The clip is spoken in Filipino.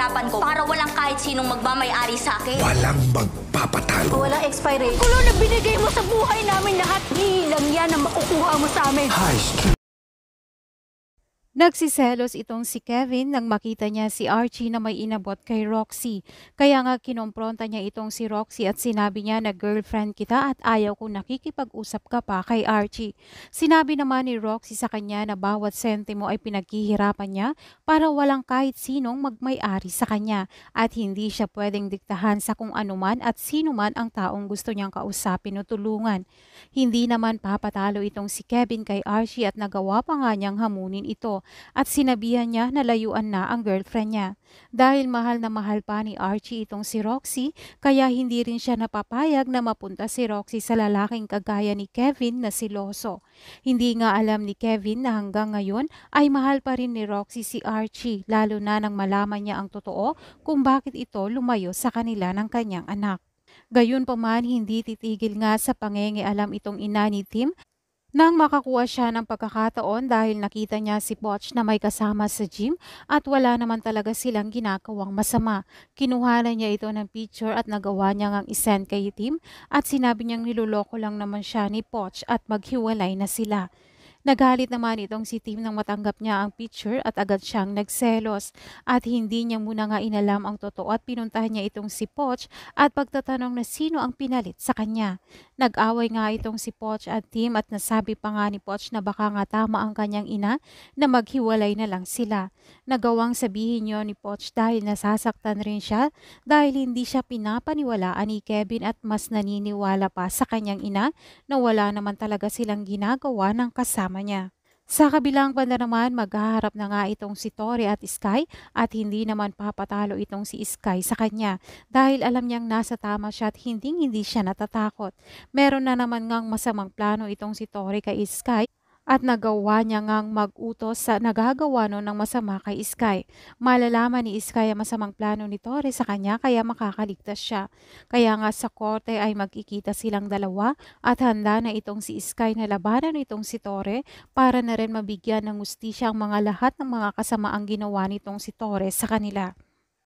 pinaghihirapan ko para walang kahit sinong magmamay-ari sa akin. Walang magpapatalo. Walang expiration. Kulo na binigay mo sa buhay namin lahat. Ilang yan ang makukuha mo sa amin. High Street. Nagsiselos itong si Kevin nang makita niya si Archie na may inabot kay Roxy. Kaya nga kinompronta niya itong si Roxy at sinabi niya na girlfriend kita at ayaw kong nakikipag-usap ka pa kay Archie. Sinabi naman ni Roxy sa kanya na bawat sentimo ay pinaghihirapan niya para walang kahit sinong magmay-ari sa kanya at hindi siya pwedeng diktahan sa kung anuman at sino man ang taong gusto niyang kausapin o tulungan. Hindi naman papatalo itong si Kevin kay Archie at nagawa pa nga niyang hamunin ito. At sinabihan niya na layuan na ang girlfriend niya. Dahil mahal na mahal pa ni Archie itong si Roxy, kaya hindi rin siya napapayag na mapunta si Roxy sa lalaking kagaya ni Kevin na siloso. Hindi nga alam ni Kevin na hanggang ngayon ay mahal pa rin ni Roxy si Archie, lalo na nang malaman niya ang totoo kung bakit ito lumayo sa kanila ng kanyang anak. Gayunpaman, hindi titigil nga sa pangingialam itong ina ni Tim nang makakuha siya ng pagkakataon dahil nakita niya si Poch na may kasama sa gym at wala naman talaga silang ginagawang masama. Kinuhanan niya ito ng picture at nagawa niya ngang isend kay Tim at sinabi niyang niloloko lang naman siya ni Poch at maghiwalay na sila. Nagalit naman itong si Tim nang matanggap niya ang picture at agad siyang nagselos at hindi niya muna nga inalam ang totoo at pinuntahan niya itong si Poch at pagtatanong na sino ang pinalit sa kanya. Nag-away nga itong si Poch at Tim at nasabi pa nga ni Poch na baka nga tama ang kanyang ina na maghiwalay na lang sila. Nagawang sabihin niyo ni Poch dahil nasasaktan rin siya dahil hindi siya pinapaniwalaan ni Kevin at mas naniniwala pa sa kanyang ina na wala naman talaga silang ginagawa ng kasama niya. Sa kabilang banda naman, maghaharap na nga itong si Tori at Sky at hindi naman papatalo itong si Sky sa kanya dahil alam niyang nasa tama siya at hindi siya natatakot. Meron na naman ngang masamang plano itong si Tori kay Sky at nagawa niya ngang mag-utos sa nagagawa no ng masama kay Sky. Malalaman ni Sky ang masamang plano ni Tori sa kanya kaya makakaligtas siya. Kaya nga sa korte ay magkikita silang dalawa at handa na itong si Sky na labanan itong si Tori para na rin mabigyan ng hustisya ang mga lahat ng mga kasamaang ginawa nitong si Tori sa kanila.